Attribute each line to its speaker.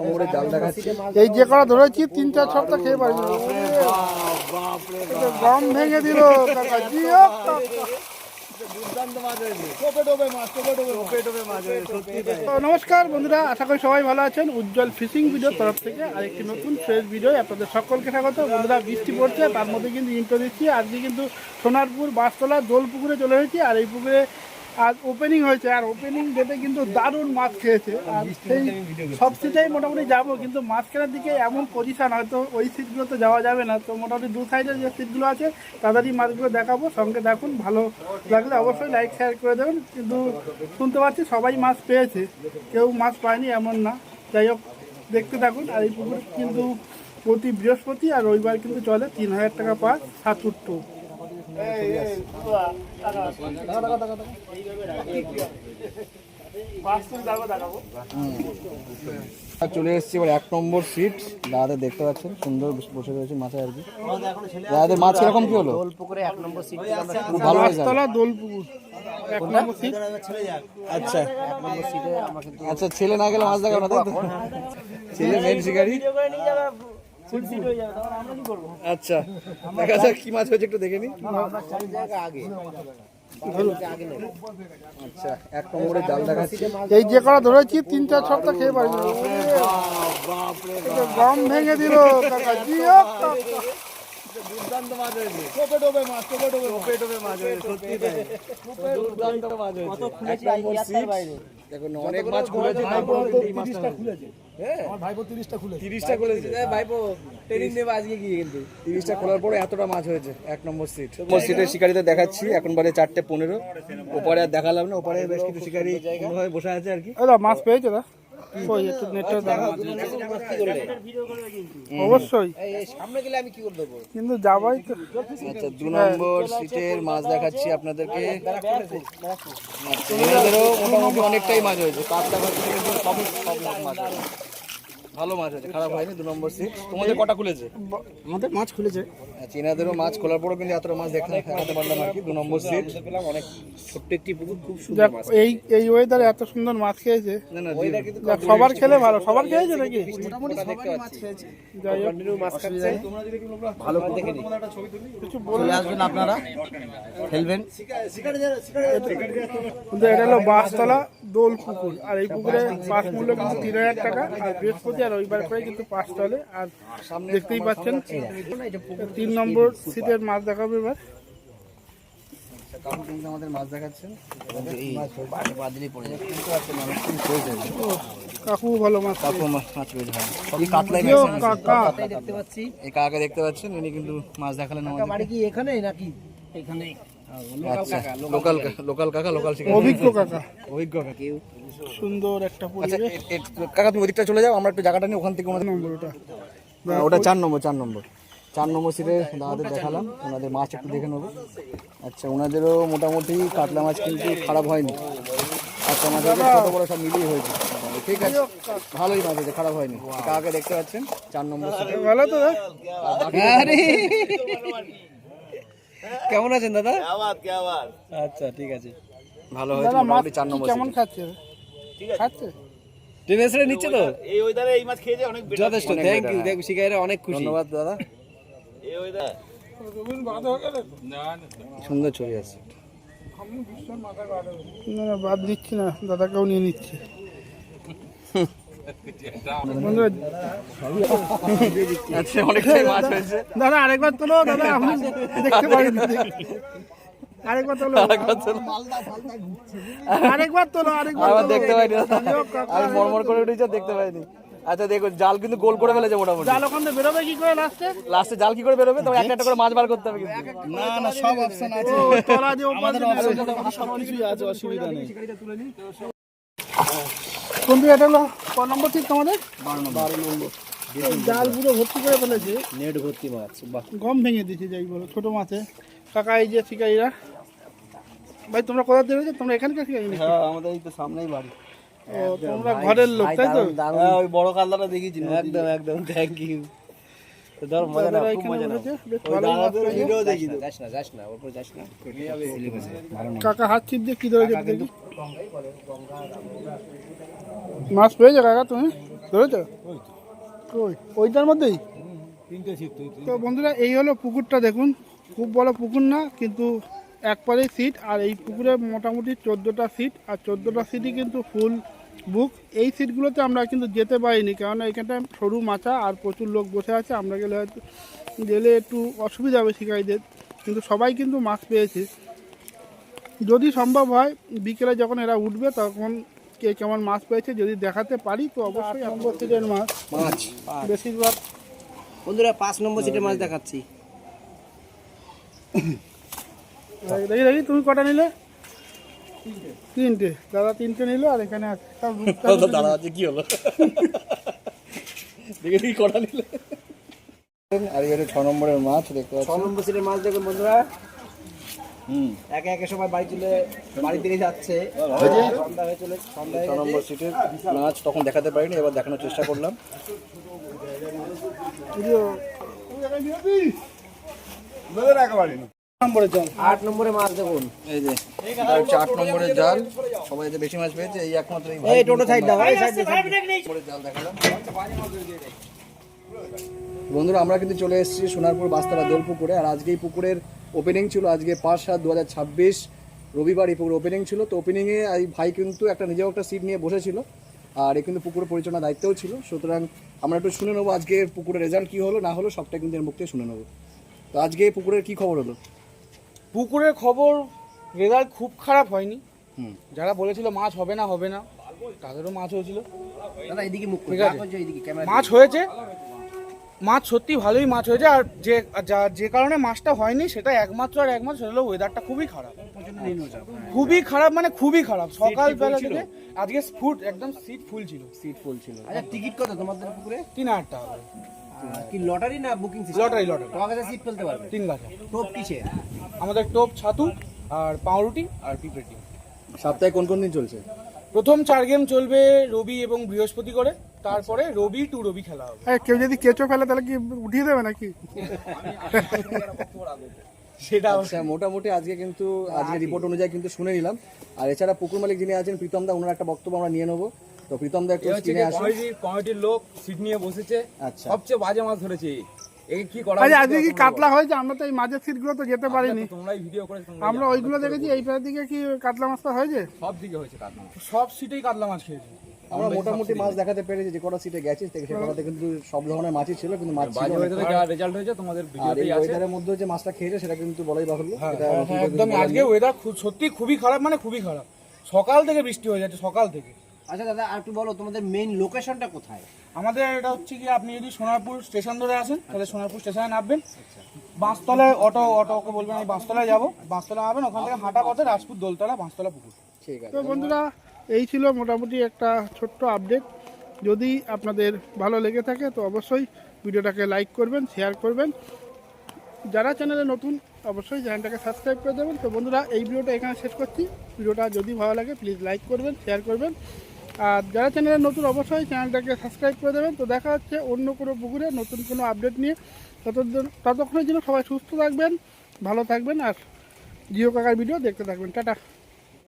Speaker 1: নম্বরে জাল দেখাচ্ছি।
Speaker 2: এই যে করা ধরেছি 3-4 সপ্তাহ খেয়ে পারি গম ভেঙে দিল কাকা। নমস্কার বন্ধুরা, আশা করি সবাই ভালো আছেন। উজ্জ্বল ফিশিং ভিডিও তরফ থেকে আরেকটি নতুন ফ্রেশ ভিডিও আপনাদের সকলকে স্বাগত। বন্ধুরা, বৃষ্টি পড়ছে, তার মধ্যে কিন্তু ইন্ট্রো দিচ্ছি। আজকে কিন্তু সোনারপুর বাসতলা দোল পুকুরে চলে এসেছি। আর এই পুকুরে আজ ওপেনিং হয়েছে, আর ওপেনিং ডেটে কিন্তু দারুণ মাছ খেয়েছে। আর সেই সব সিটেই মোটামুটি যাবো, কিন্তু মাঝখানের দিকে এমন পজিশান, হয়তো ওই সিটগুলো তো যাওয়া যাবে না। তো মোটামুটি দু সাইডের যে সিটগুলো আছে তাদেরই মাছগুলো দেখাবো। সঙ্গে দেখুন, ভালো লাগলে অবশ্যই লাইক শেয়ার করে দেবেন। কিন্তু শুনতে পাচ্ছি সবাই মাছ পেয়েছে, কেউ মাছ পায়নি এমন না। যাই হোক, দেখতে থাকুন। আর এই পুকুর কিন্তু প্রতি বৃহস্পতি আর রবিবার কিন্তু চলে 3000 টাকা পার সাতুট্টু।
Speaker 1: চলে এসেছি এবার 1 নম্বর সিট। দাদাদের দেখতে পাচ্ছেন সুন্দর বসে রয়েছে মাথায় আর কি। দাদাদের মাছ কিরকম কি হলো?
Speaker 3: দোল পুকুরে 1 নম্বর সিট
Speaker 1: খুব ভালো হয়েছে।
Speaker 2: দোল পুকুর 1 নম্বর সিট।
Speaker 1: আচ্ছা
Speaker 3: 1 নম্বর সিটে আমরা কিন্তু
Speaker 1: আচ্ছা, ছেলে না গেলে মাছ দেখাবো না, তাই তো? ছেলে মেন শিকারি। আচ্ছা, দেখা যাক কি মাছ হয়েছে, একটু দেখে নি। আচ্ছা, 1 নম্বরে জাল দেখাচ্ছি।
Speaker 2: এই যে করা ধরেছি 3-4 সপ্তাহ খেয়ে পারি গম ভেঙে দিল কাকা।
Speaker 1: দুর্দান্ত মাছ হয়েছে। দেখুন, অনেক মাছ খুলেছে।
Speaker 2: ভাইপো 30টা
Speaker 1: খুলেছে। ভাইপো ট্রেনিং নেবে আজকে গিয়ে, কিন্তু 30টা খোলার পরে এতটা মাছ হয়েছে। 1 নম্বর সিট। সিটের শিকারিদের দেখাচ্ছি। এখন বাজে 4:15। ওপারে আর দেখালাম না, ওপারে বেশ কিছু শিকারি হয়ে বসে আছে আর কি।
Speaker 2: মাছ পেয়েছে দা? একটু নেটটা দেখা অবশ্যই
Speaker 3: সামনে গেলে আমি কি করে দেবো,
Speaker 2: কিন্তু যাবাই তো।
Speaker 1: আচ্ছা, 2 নম্বর সিটের মাছ দেখাচ্ছি আপনাদেরকে। এনাদেরও মোটামুটি অনেকটাই মাছ হয়েছে। কাতলা মাছ থেকে সব মাছ হয়েছে, ভালো মাছ হয়েছে, খারাপ হয়নি। 2 নম্বর সিট। তোমাদের কটা খুলেছে?
Speaker 2: আমাদের মাছ খুলেছে।
Speaker 1: আচ্ছা, এনাদেরও মাছ খোলার পরও কিন্তু এতটা মাছ দেখাতে পারলাম আর কি। 2 নম্বর সিট।
Speaker 3: অনেক ছোট্ট একটি পুকুর, খুব সুন্দর মাছ।
Speaker 2: এই ওয়েদারে এত সুন্দর মাছ খেয়েছে।
Speaker 1: না না,
Speaker 2: সবার খেলে ভালো। সবার খেয়েছে নাকি?
Speaker 3: মোটামুটি সবাই মাছ খেয়েছে।
Speaker 2: যাই হোক,
Speaker 3: কন্টিনিউ মাছ খাচ্ছে, ভালো করে দেখে নিন।
Speaker 2: কিছু
Speaker 3: চলে আসবেন আপনারা, খেলবেন।
Speaker 2: কিন্তু এটা হলো বাসতলা দোল পুকুর। আর এই পুকুরে পাস মূল্য কিন্তু 3000 টাকা। আর বৃহস্পতি আর রবিবার করে কিন্তু পাস চলে। আর দেখতেই পাচ্ছেন 3 নম্বর সিটের মাছ দেখাবে এবার।
Speaker 1: আমাদের মাছ দেখাচ্ছেন।
Speaker 2: কাকু ভালো মাছ।
Speaker 1: কাকু মাছ পেয়েছে ভালো। এই কাতলাই
Speaker 2: কাকা
Speaker 3: দেখতে পাচ্ছি,
Speaker 1: এই কাকাকে দেখতে পাচ্ছেন, ইনি কিন্তু মাছ দেখালেন আমাদের।
Speaker 3: বাড়ি কি এখানে নাকি এখানে?
Speaker 1: আচ্ছা, লোকাল কাকা, লোকাল শিকারি,
Speaker 2: অভিজ্ঞ কাকা।
Speaker 1: অভিজ্ঞ কাকা।
Speaker 2: সুন্দর একটা
Speaker 1: আচ্ছা,
Speaker 2: পরিবেশ।
Speaker 1: কাকা তুমি ওদিকটা চলে যাও, আমরা একটু জায়গাটা নিই ওখান থেকে।
Speaker 2: নম্বর
Speaker 1: ওটা 4 নম্বর 4 নম্বর সিটে দাদাদের দেখালাম। ওনাদের মাছ একটু দেখে নেবো। আচ্ছা, ওনাদেরও মোটামুটি কাতলা মাছ কিন্তু খারাপ হয়নি। কাতলা মাছ ছোটো বড়ো সব মিলিয়ে হয়েছে, ঠিক আছে, ভালোই মাছ হয়েছে, খারাপ হয়নি। কাকাকে দেখতে পাচ্ছেন 4 নম্বর সিটে।
Speaker 2: ভালো তো।
Speaker 1: কেমন আছেন দাদা? আচ্ছা, ঠিক আছে, ভালো হয়েছে মোটামুটি। 4 নম্বর
Speaker 2: কেমন খাচ্ছে? খাচ্ছে
Speaker 1: ট্রেনে এসে নিচ্ছে তো
Speaker 4: এই ওয়েদারে এই মাছ খেয়ে অনেক
Speaker 1: যথেষ্ট। থ্যাংক ইউ, শিকারীরা অনেক খুশি। ধন্যবাদ দাদা।
Speaker 4: এই ওয়েদার
Speaker 1: সুন্দর ছবি আছে।
Speaker 2: না না, বাদ দিচ্ছি না, দাদাকেও নিয়ে নিচ্ছে।
Speaker 1: আচ্ছা, অনেকটাই মাছ হয়েছে।
Speaker 2: দাদা আরেকবার তোলো, দাদা আমি দেখতে পারি। আরেকবার তোলো, আরেকবার
Speaker 1: দেখতে পাইনি, আমি মরমর করে উঠেছি, দেখতে পাইনি। আচ্ছা দেখো, জাল কিন্তু গোল করে ফেলেছে মোটামুটি।
Speaker 2: জাল ওখান থেকে বেরোবে কি করে?
Speaker 1: লাস্টে জাল কি করে বেরোবে? তবে একটা একটা করে মাছ বার করতে হবে কিন্তু।
Speaker 2: না সব অপশন আছে, তোলা দিয়ে সবকিছুই আছে, অসুবিধা নেই। কোনটি এটা হলো ক নম্বর সিট তোমাদের? 12 নম্বর। জাল পুরো ভর্তি করে ফেলেছে,
Speaker 3: নেট ভর্তি মাছ।
Speaker 2: গম ভেঙে দিয়েছে যাই বলো ছোট মাছে। কাকা এই যে শিকারীরা, ভাই তোমরা কোথা থেকে? তোমরা এখানকার শিকারী?
Speaker 3: হ্যাঁ, আমাদের এই তো সামনেই বাড়ি।
Speaker 2: ও, তোমরা ঘরের লোক তাই তো?
Speaker 3: হ্যাঁ, ওই বড় কাতলাটা দেখেছি। একদম একদম, থ্যাংক ইউ। ধর মজা না, খুব মজা না। যাস না, ওপরে যাস না।
Speaker 2: কাকা হাত ছিপ দিয়ে কি ধরেছে দেখি। মাছ পেয়েছো কাকা তুমি? ধরেছো কই ওইটার মধ্যেই?
Speaker 3: তিনটে সিট
Speaker 2: তো বন্ধুরা এই হলো পুকুরটা, দেখুন খুব বড় পুকুর না, কিন্তু একবারেই সিট। আর এই পুকুরে মোটামুটি 14টা সিট, আর 14টা সিটই কিন্তু ফুল বুক। এই সিটগুলোতে আমরা কিন্তু যেতে পারিনি, কেননা এখানটা সরু মাচা আর প্রচুর লোক বসে আছে। আমরা গেলে একটু অসুবিধা হবে শিকারীদের, কিন্তু সবাই কিন্তু মাছ পেয়েছে। যদি সম্ভব হয় বিকেলে যখন এরা উঠবে তখন কে কেমন মাছ পেয়েছে যদি দেখাতে পারি তো অবশ্যই। 8 নম্বর সিটের মাছ বেশিরভাগ।
Speaker 3: বন্ধুরা 5 নম্বর সিটে মাছ দেখাচ্ছি।
Speaker 2: দেখি তুমি কটা নিলে? তিনটে। দাদা তিনটে নিল, আর এখানে
Speaker 1: দাঁড়া আছে কি হলো দেখে দেখি কটা নিলে। আর এবারে 6 নম্বরের মাছ দেখতে
Speaker 3: 6 নম্বর সিটের মাছ দেখুন বন্ধুরা। একে একে সবাই বাড়ি ফিরে যাচ্ছে। সন্ধ্যা হয়ে চলে, সন্ধ্যা
Speaker 1: 6 নম্বর সিটের মাছ তখন দেখাতে পারিনি, এবার দেখানোর চেষ্টা করলাম।
Speaker 3: 8 নম্বরে মাছ দেখুন।
Speaker 1: এই যে এটা হচ্ছে 8 নম্বরের জাল। সবাই যে বেশি মাছ পেয়েছে এই একমাত্র এই
Speaker 3: এই টোটো সাইড দাও, এই সাইড
Speaker 1: নম্বরের জাল দেখালাম। বন্ধুরা আমরা কিন্তু চলে এসেছি সোনারপুর বাস্তলা দোল পুকুরে। আর আজকে এই পুকুরের ওপেনিং ছিল, আজকে 5/7/2026 রবিবার এই পুকুর ওপেনিং ছিল। তো ওপেনিংয়ে এই ভাই কিন্তু নিজেও একটা সিট নিয়ে বসেছিল, আর এ কিন্তু পুকুরের পরিচালনার দায়িত্বও ছিল। সুতরাং আমরা একটু শুনে নেবো আজকে পুকুরের রেজাল্ট কী হলো না হলো, সবটা কিন্তু এর মুখ থেকে শুনে নেবো। তো আজকে পুকুরের কী খবর হলো?
Speaker 5: পুকুরের খবর রেজাল্ট খুব খারাপ হয়নি।
Speaker 1: হুম।
Speaker 5: যারা বলেছিল মাছ হবে না তাদেরও মাছ হয়েছিল।
Speaker 3: দাদা এদিকে মুখ
Speaker 5: ঠিক আছে।
Speaker 3: করে, এদিকে ক্যামেরা।
Speaker 5: মাছ হয়েছে, মাছ সত্যি ভালোই মাছ হয়েছে। আর যে কারণে মাছটা হয়নি সেটা একমাত্র সেটা হলো ওয়েদারটা খুবই খারাপ, খুবই খারাপ, মানে খুবই খারাপ। সকালবেলা থেকে আজকে একদম সিট ফুল ছিল।
Speaker 3: আচ্ছা টিকিট কত তোমাদের পুকুরে?
Speaker 5: 3000 টাকা করে।
Speaker 3: কি লটারি না বুকিং সিস্টেম?
Speaker 5: লটারি।
Speaker 3: তোমার কাছে সিট ফেলতে পারবে?
Speaker 5: 3 গাছা।
Speaker 3: টোপ কিসে?
Speaker 5: আমাদের টোপ ছাতু আর পাউরুটি আর পিঁপড়ে ডিম।
Speaker 1: সপ্তাহে কোন কোন দিন চলছে?
Speaker 5: প্রথম 4 গেম চলবে রবি এবং বৃহস্পতি করে, তারপরে রবি টু রবি খেলা হবে।
Speaker 2: কেউ যদি কেঁচো ফেলে তাহলে কি উঠিয়ে দেবে নাকি?
Speaker 5: সেটা
Speaker 1: আচ্ছা, মোটামুটি আজকে কিন্তু আজকে রিপোর্ট অনুযায়ী কিন্তু শুনে নিলাম। আর এছাড়া পুকুর মালিক যিনি আছেন প্রীতম দা, ওনার একটা বক্তব্য আমরা নিয়ে নেবো। তো প্রীতম দা একটু স্ক্রিনে আসুন।
Speaker 6: কমিটির লোক সিট নিয়ে বসেছে,
Speaker 1: আচ্ছা
Speaker 6: সবচেয়ে বাজে মাছ ধরেছে। একে কি করা
Speaker 2: আচ্ছা আজকে কি কাতলা হয়েছে? আমরা তো এই মাঝের সিটগুলো তো যেতে পারিনি,
Speaker 6: তোমরাই ভিডিও করেছো,
Speaker 2: আমরা ওইগুলো দেখেছি। এই পাড়ের দিকে কি কাতলা মাছটা হয়েছে?
Speaker 6: সব দিকে হয়েছে কাটনা।
Speaker 5: সব সিটেই কাতলা মাছ খেয়েছে।
Speaker 1: আমরা মোটামুটি মাছ দেখাতে পেরেছি, যে কটা সিটে গেছি সে কটাতে কিন্তু সব ধরনের মাছই ছিল, কিন্তু মাছ ছিল
Speaker 6: বাজে
Speaker 1: অনেক।
Speaker 6: হয়েছে যা রেজাল্ট হয়েছে তোমাদের
Speaker 1: আর
Speaker 6: ভিডিওতেই
Speaker 1: এই
Speaker 6: আছে।
Speaker 1: ওয়েদারের মধ্যে যে মাছটা খেয়েছে সেটা কিন্তু বলাই বাহুল্য। এটা
Speaker 5: একদম আজকে ওয়েদার সত্যি খুবই খারাপ, মানে খুবই খারাপ। সকাল থেকে বৃষ্টি হয়ে যাচ্ছে, সকাল থেকে।
Speaker 3: আচ্ছা দাদা আর একটু বলো তোমাদের মেইন লোকেশনটা কোথায়?
Speaker 5: আমাদের এটা হচ্ছে কি, আপনি যদি সোনারপুর স্টেশন ধরে আসেন তাহলে সোনারপুর স্টেশনে নামবেন, বাঁশতলায় অটোকে বলবেন আমি বাঁশতলায় যাবো, বাঁশতলা নামবেন, ওখান থেকে হাঁটা পথে রাজপুর দোলতলা বাঁশতলা পুকুর।
Speaker 1: ঠিক আছে।
Speaker 2: তো বন্ধুরা এই ছিল মোটামুটি একটা ছোট্ট আপডেট। যদি আপনাদের ভালো লেগে থাকে তো অবশ্যই ভিডিওটাকে লাইক করবেন, শেয়ার করবেন। যারা চ্যানেলে নতুন অবশ্যই চ্যানেলটাকে সাবস্ক্রাইব করে দেবেন। তো বন্ধুরা এই ভিডিওটা এখানে শেষ করছি। ভিডিওটা যদি ভালো লাগে প্লিজ লাইক করবেন, শেয়ার করবেন। আর যারা চ্যানেলে নতুন অবশ্যই চ্যানেলটাকে সাবস্ক্রাইব করে দেবেন। তো দেখা হচ্ছে অন্য কোনো পুকুরে নতুন কোনো আপডেট নিয়ে। ততক্ষণের জন্য সবাই সুস্থ থাকবেন, ভালো থাকবেন, আর জিও কাকার ভিডিও দেখতে থাকবেন। টাটা।